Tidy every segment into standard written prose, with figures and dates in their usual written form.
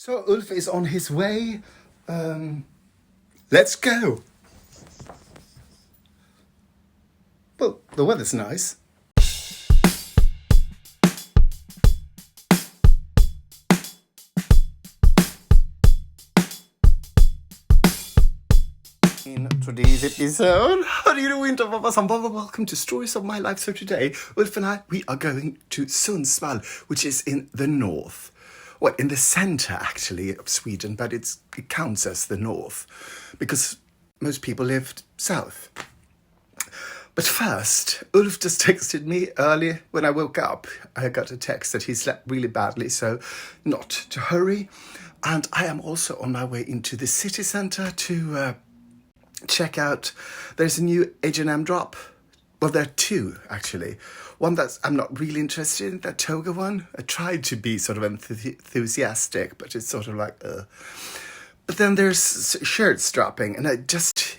So Ulf is on his way. Let's go. Well, the weather's nice. In today's episode, how do you do, welcome to Stories of My Life. So today, Ulf and I, we are going to Sundsvall, which is in the north. Well, in the centre, actually, of Sweden, but it counts as the north, because most people lived south. But first, Ulf just texted me early when I woke up. I got a text that he slept really badly, so not to hurry. And I am also on my way into the city centre to check out. There's a new H&M drop. Well, there are two, actually. One that I'm not really interested in, that toga one. I tried to be sort of enthusiastic, but it's sort of like, But then there's shirt strapping, and I just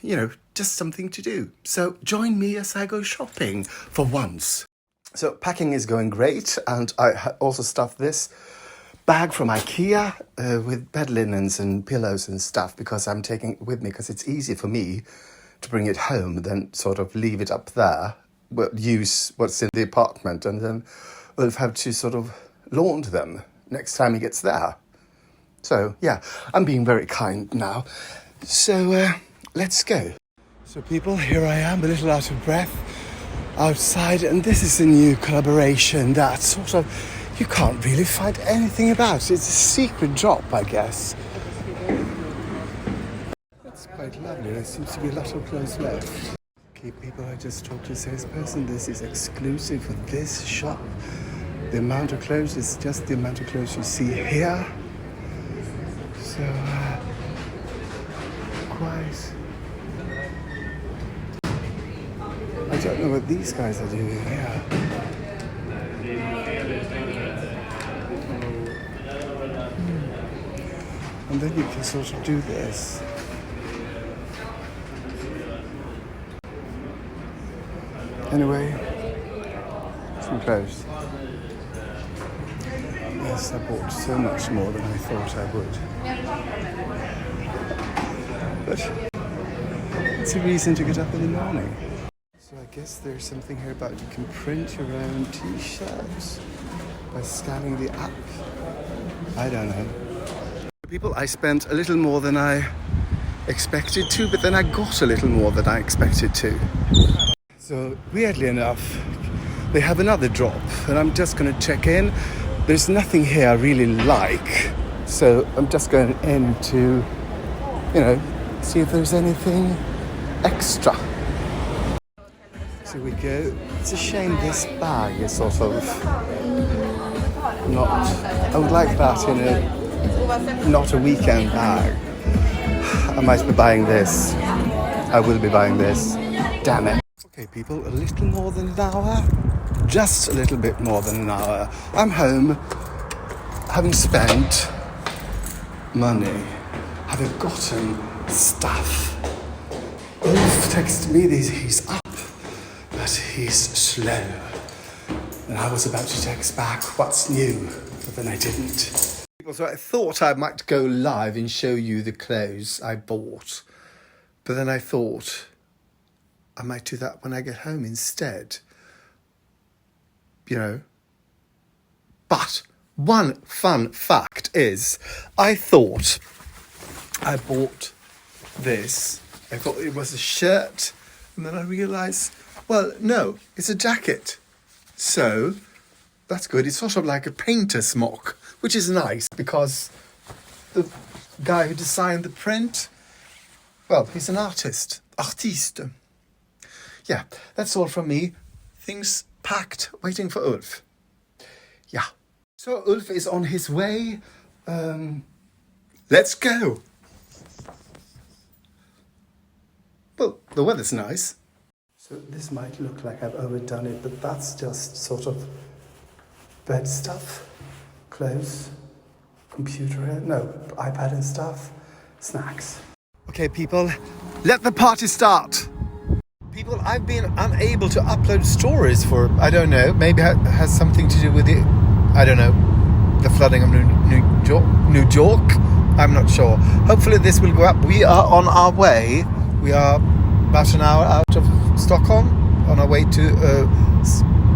something to do. So join me as I go shopping for once. So packing is going great, and I also stuffed this bag from IKEA with bed linens and pillows and stuff, because I'm taking it with me, because it's easy for me to bring it home than sort of leave it up there, but use what's in the apartment, and then Ulf have to sort of launder them next time he gets there. So yeah, I'm being very kind now. So let's go. So people, here I am, a little out of breath outside, and this is a new collaboration that sort of you can't really find anything about. It's a secret drop, I guess. That's quite lovely. There seems to be a lot of clothes left. Okay, people, I just talked to a salesperson. This is exclusive for this shop. The amount of clothes is just the amount of clothes you see here. So, quite. I don't know what these guys are doing here. And then you can sort of do this. Anyway, some clothes. Yes, I bought so much more than I thought I would. But it's a reason to get up in the morning. So I guess there's something here about you can print your own t-shirts by scanning the app. I don't know. People, I spent a little more than I expected to, but then I got a little more than I expected to. So weirdly enough, they have another drop, and I'm just going to check in. There's nothing here I really like, so I'm just going in to, see if there's anything extra. So we go. It's a shame this bag is sort of not. I would like that in a not a weekend bag. I might be buying this. I will be buying this. Damn it. Okay, people, a little more than an hour. Just a little bit more than an hour. I'm home, having spent money, having gotten stuff. Ulf texted me that he's up, but he's slow. And I was about to text back, what's new? But then I didn't. So I thought I might go live and show you the clothes I bought. But then I thought I might do that when I get home instead. But one fun fact is, I thought I bought this. I thought it was a shirt, and then I realised, well, no, it's a jacket. So that's good. It's sort of like a painter's smock, which is nice because the guy who designed the print, well, he's an artist. Artiste. Yeah, that's all from me. Things packed, waiting for Ulf. Yeah. So Ulf is on his way. Let's go. Well, the weather's nice. So this might look like I've overdone it, but that's just sort of bed stuff, clothes, computer, iPad and stuff, snacks. Okay, people, let the party start. People, I've been unable to upload stories for, I don't know, maybe it has something to do with it, I don't know. the flooding of New York. I'm not sure. Hopefully this will go up. We are on our way. We are about an hour out of Stockholm on our way to a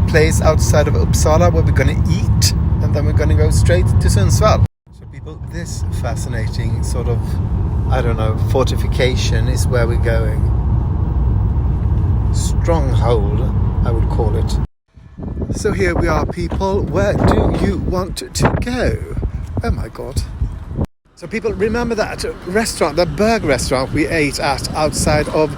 place outside of Uppsala where we're going to eat, and then we're going to go straight to Sundsvall. So people, this fascinating sort of, I don't know, fortification is where we're going. Stronghold, I would call it. So here we are, people. Where do you want to go? Oh my god. So people, remember that restaurant, that burger restaurant we ate at outside of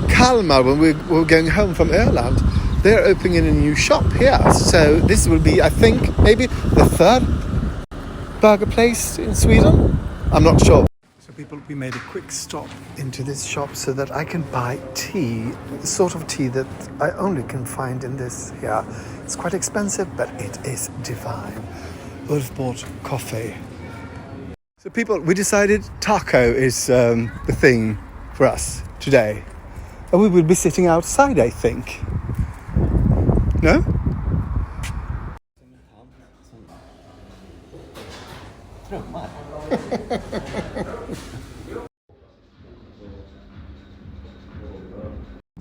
Kalmar when we were going home from Ireland? They're opening a new shop here. So this will be, I think, maybe the third burger place in Sweden. I'm not sure. So people, we made a quick stop into this shop so that I can buy tea, the sort of tea that I only can find in this here. It's quite expensive, but it is divine. Ulf bought coffee. So people, we decided taco is the thing for us today. And we will be sitting outside, I think. No?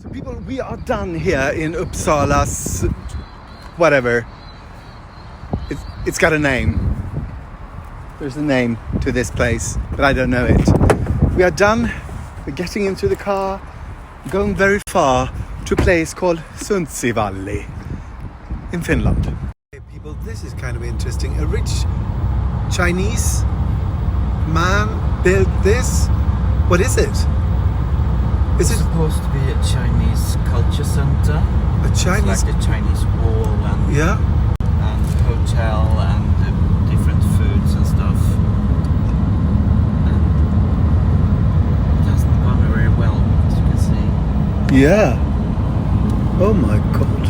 So people, we are done here in Uppsala's whatever. It's got a name. There's a name to this place, but I don't know it. We are done. We're getting into the car, going very far to a place called Sundsvall in Finland. Hey people, this is kind of interesting. A rich Chinese man built this. What is it? Is it supposed to be a Chinese culture center? A Chinese, it's like a Chinese wall and hotel and different foods and stuff. And it hasn't gone very well, as you can see. Yeah. Oh my god.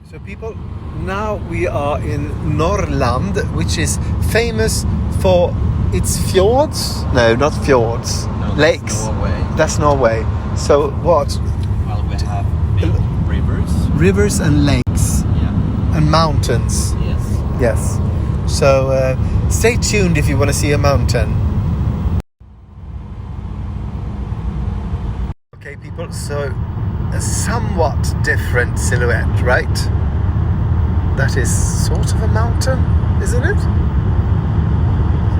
So people, now we are in Norrland, which is famous for its fjords. No, not fjords. No, lakes. Norway. That's Norway. So what? Well, we have big rivers. Rivers and lakes. Yeah. And mountains. Yes. Yes. So stay tuned if you want to see a mountain. Okay, people. So a somewhat different silhouette, right? That is sort of a mountain, isn't it?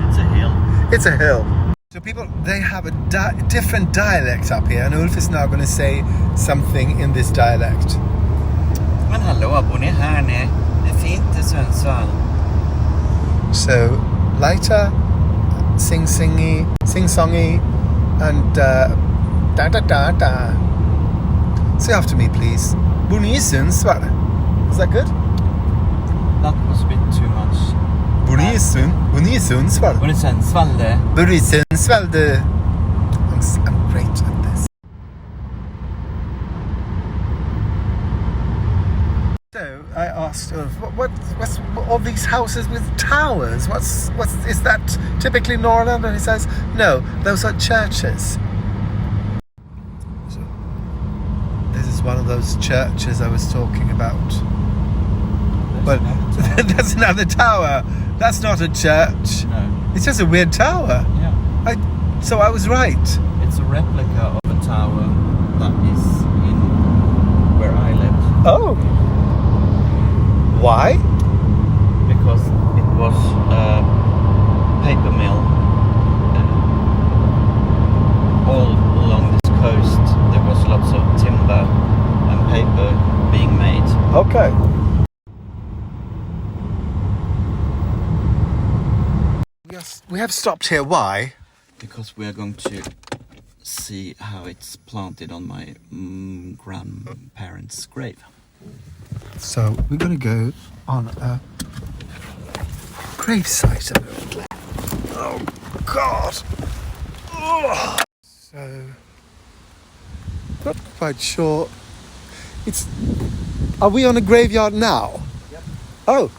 It's a hill. It's a hill. So people, they have a different dialect up here, and Ulf is now going to say something in this dialect. Men hallå, bor ni här nere? Det är fint i Sundsvall. So, lighter, sing-songy, and da-da-da-da. Say after me, please. Bor ni i Sundsvall? Is that good? That was a bit too much. Bor ni i Sundsvall? Bor ni i Sundsvall? Bor ni i Sundsvall? I'm great at this. So I asked Ulf, what's all these houses with towers? Is that typically Norrland? And he says, no, those are churches. So this is one of those churches I was talking about. Well, that's another tower. That's not a church. No. It's just a weird tower. Yeah. So I was right. It's a replica of a tower that is in where I live. Oh. Why? Because it was a paper mill all along this coast. There was lots of timber and paper being made. Okay. Yes, we have stopped here. Why? Because we are going to see how it's planted on my grandparents' grave. So we're going to go on a gravesite apparently. Oh God! Ugh. So not quite sure. Are we on a graveyard now? Yep. Oh.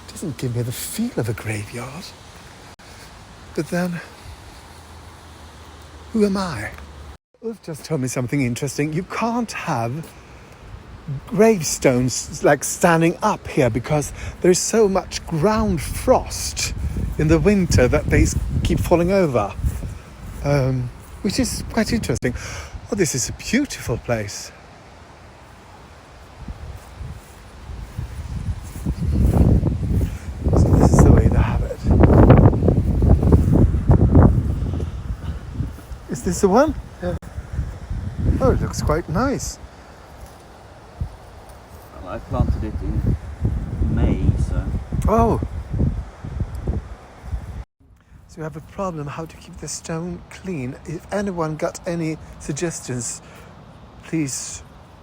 Doesn't give me the feel of a graveyard. But then, who am I? Ulf just told me something interesting. You can't have gravestones like standing up here because there's so much ground frost in the winter that they keep falling over, which is quite interesting. Oh, this is a beautiful place. So this is the way they have it. Is this the one? Yeah. Oh, it looks quite nice. Well, I planted it in May, so... Oh. So we have a problem how to keep the stone clean. If anyone got any suggestions, please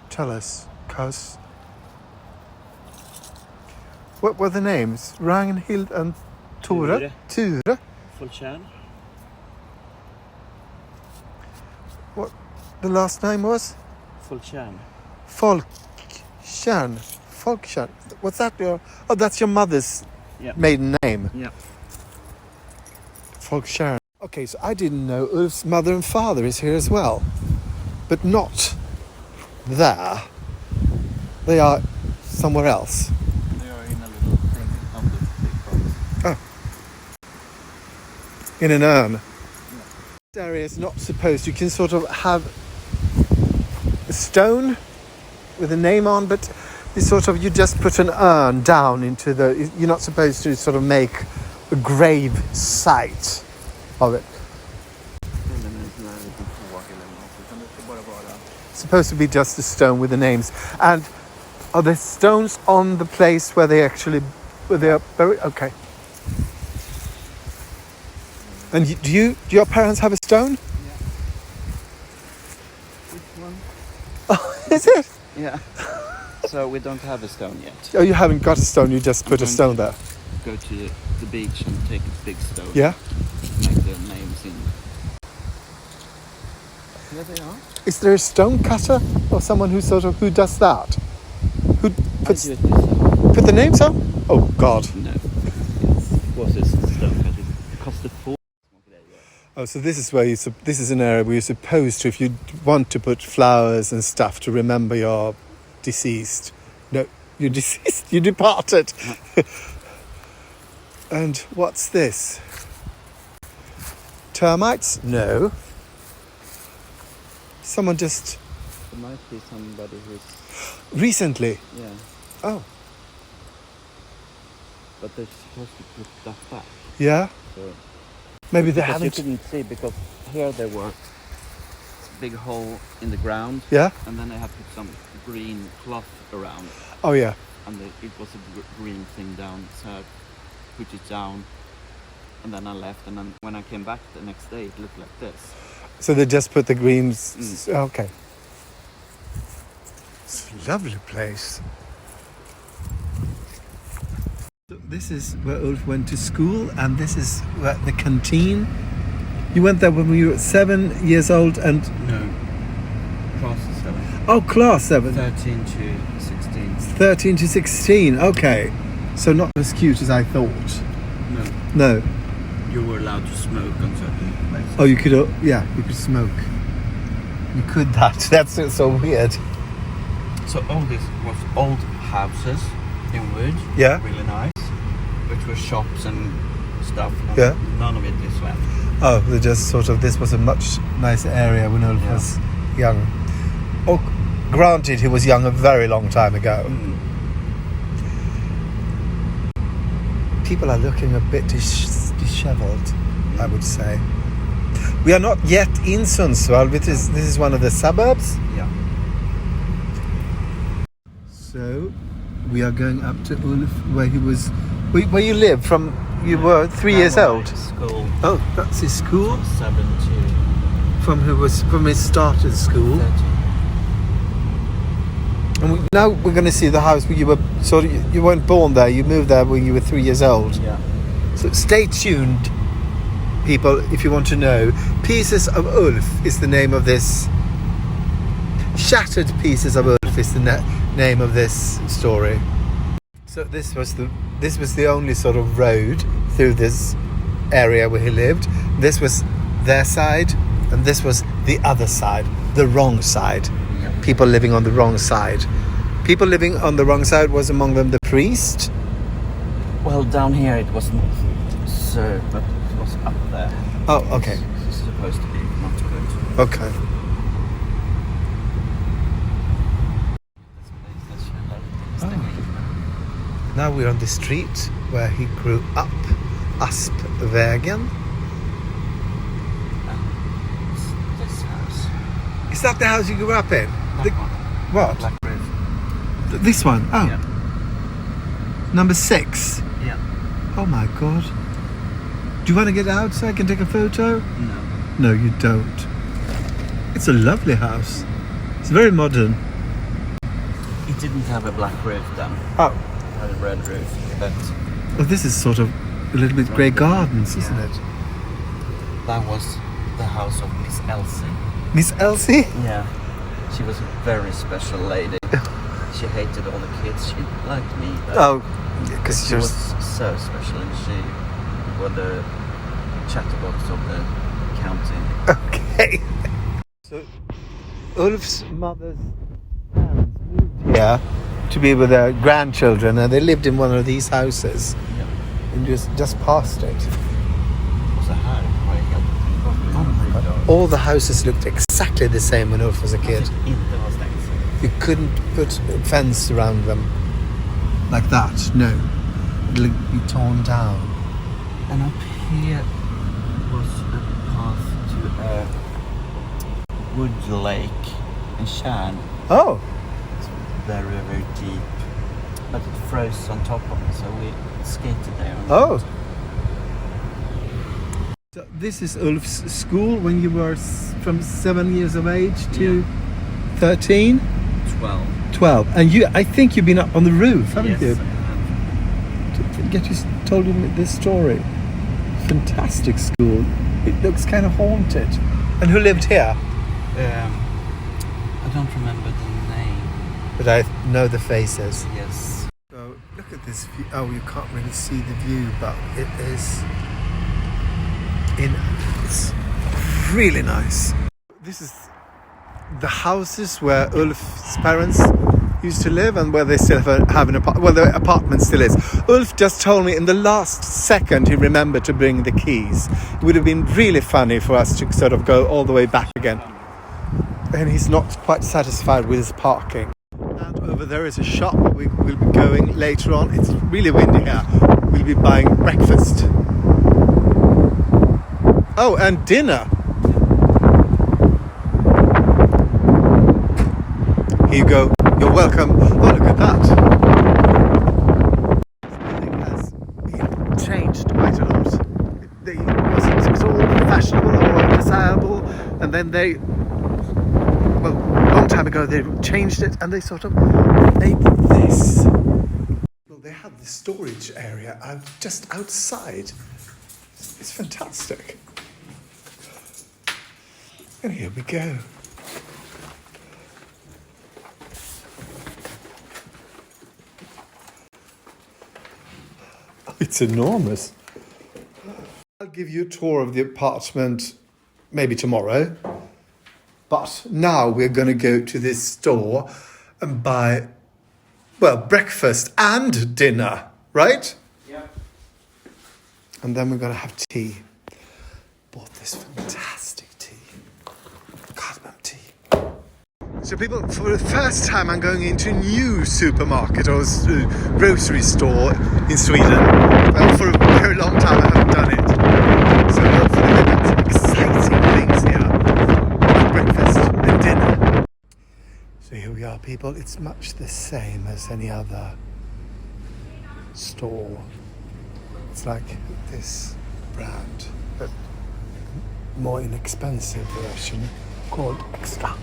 tell us. Cause what were the names? Ragnhild and Ture? Ture. Folktjärn. What the last name was? Folktjärn. Folktjärn. Folktjärn. What's that? Oh, that's your mother's maiden name. Yeah. Folktjärn. Okay, so I didn't know Ulf's mother and father is here as well, but not there. They are somewhere else. They are in a little thing on the big box. Oh. In an urn. Yeah. This area is not supposed. You can sort of have a stone with a name on, but it's sort of, you just put an urn down into the. You're not supposed to sort of make a grave site of it. It's supposed to be just a stone with the names. And are the stones on the place where they are buried? Okay. And do your parents have a stone? Yeah. This one. Oh, is it? Yeah. So we don't have a stone yet. Oh, you haven't got a stone, you just put a stone there. Go to the beach and take a big stone. Yeah? Make the names in. Here they are. Is there a stone cutter or someone who does that? Who puts I do it myself. put the names on? Oh God. No. It was a stone cutter. It cost 4. Oh, so this is where this is an area where you're supposed to, if you want to put flowers and stuff to remember your deceased. No, you're deceased. You departed. And what's this? Termites? No. Someone just... There might be somebody who's... Recently? Yeah. Oh. But they're supposed to put that back. Yeah? So Maybe they because haven't... you couldn't see, because here there was a big hole in the ground. Yeah? And then they have put some green cloth around. Oh, yeah. And it was a green thing down, so I put it down. And then I left, and then when I came back the next day, it looked like this. So they just put the greens... Okay. It's a lovely place. So this is where Ulf went to school, and this is where the canteen. You went there when you were 7 years old and... No. Class 7. Oh, class 7. 13 to 16. 13 to 16, okay. So not as cute as I thought. No. No. You were allowed to smoke on certain places. Oh, you could, you could smoke. You could that. That's so weird. So all this was old houses in wood. Yeah. Really nice. Which were shops and stuff. And Yeah. none of it is left. Oh, they just sort of, this was a much nicer area when Ulf was young. Oh, granted, he was young a very long time ago. People are looking a bit dishevelled, I would say. We are not yet in Sundsvall, this is one of the suburbs. Yeah. So, we are going up to Ulf, where he was, where you lived from, you were 3 years old. School. Oh, that's his school? From 7 to From his started school. 13. And now we're going to see the house where you were you weren't born there, you moved there when you were 3 years old. Yeah. So stay tuned, people, if you want to know. Pieces of Ulf is the name of this. Shattered Pieces of Ulf is the name of this story. So this was the only sort of road through this area where he lived. This was their side, And this was the other side, the wrong side. Yeah. People living on the wrong side. People living on the wrong side was among them the priest. Well, down here it was not so, but it was up there. Oh, okay. It's supposed to be not good. Okay. Oh. Now we're on the street where he grew up, Aspvägen. This house. Is that the house you grew up in? That one. What? Black roof. This one? Oh. Yeah. Number 6. Yeah. Oh my God. Do you want to get out so I can take a photo? No. No, you don't. It's a lovely house. It's very modern. It didn't have a black roof then. Oh. It had a red roof. But Well, this is sort of a little bit Grey Gardens, isn't Yeah. it? that was the house of Miss Elsie. Miss Elsie? Yeah. She was a very special lady. She hated all the kids. She liked me. But Oh, because she was so special, and she was the chatterbox of the county. Okay. So, Ulf's mother's parents moved here to be with their grandchildren, and they lived in one of these houses, Yeah. and just past it. Och så här var jag helt... All the houses looked exactly the same when Ulf was a kid. Inte var stängt. You couldn't put a fence around them like that. No, it'll be torn down. And up here was a path to a wood lake in Tjärn. Oh, Very, very deep. But it froze on top of it, so we skated there. oh. So this is Ulf's school when you were from 7 years of age to 13? 12. 12. And I think you've been up on the roof, haven't Yes, you? I have. To get you told you this story. Fantastic school. It looks kind of haunted. And who lived here? I don't remember the name. But I know the faces. Yes. So look at this view. Oh, you can't really see the view, but it is it's really nice. This is the houses where Ulf's parents used to live and where they still have an apartment. Well, the apartment still is. Ulf just told me in the last second he remembered to bring the keys. It would have been really funny for us to sort of go all the way back again. And he's not quite satisfied with his parking. And over there is a shop. We will be going later on. It's really windy here. We'll be buying breakfast. Oh, and dinner. Here you go. You're welcome. Oh, look at that. This building has been changed quite a lot. It was all fashionable or desirable, and then a long time ago they changed it and they sort of made this. Well, they have the storage area just outside. It's fantastic. And here we go. It's enormous. I'll give you a tour of the apartment maybe tomorrow. But now we're going to go to this store and buy, well, breakfast and dinner, right? Yeah. And then we're going to have tea. Bought this fantastic tea. Cardamom tea. So people, for the first time I'm going into a new supermarket or grocery store in Sweden. Well, for a very long time I haven't done it. So hopefully we've got some exciting things here. Breakfast and dinner. So here we are, people. It's much the same as any other store. It's like this brand, but more inexpensive version called Extra.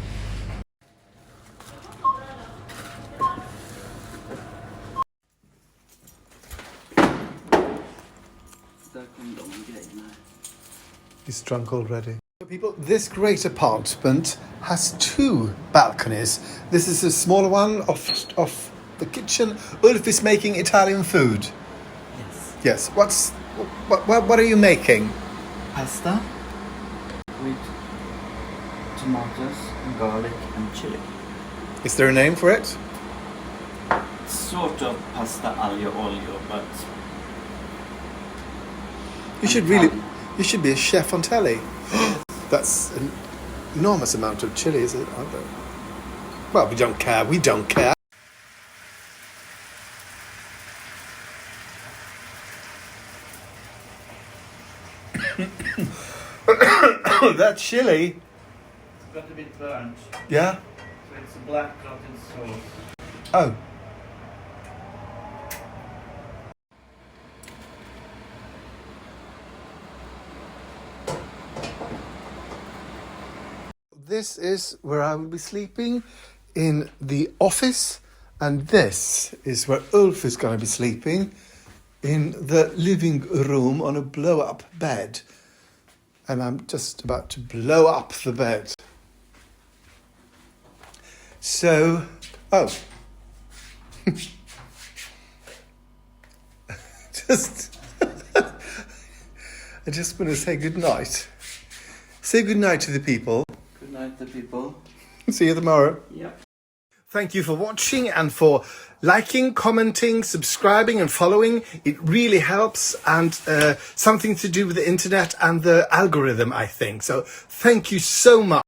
He's drunk already. So people, this great apartment has 2 balconies. This is a smaller one off the kitchen. Ulf is making Italian food. Yes. Yes. What are you making? Pasta with tomatoes, garlic, and chili. Is there a name for it? It's sort of pasta aglio olio, but You should be a chef on telly. That's an enormous amount of chili, is it? I don't. Well, we don't care. We don't care. That chili. it's got a bit burnt. Yeah. So it's a black clotted sauce. Oh. This is where I will be sleeping, in the office, and this is where Ulf is going to be sleeping, in the living room on a blow-up bed. And I'm just about to blow up the bed. So, oh. I just want to say good night. Say good night to the people. Good night, the people. See you tomorrow. Yep. Thank you for watching and for liking, commenting, subscribing and following. It really helps, and something to do with the internet and the algorithm, I think. So thank you so much.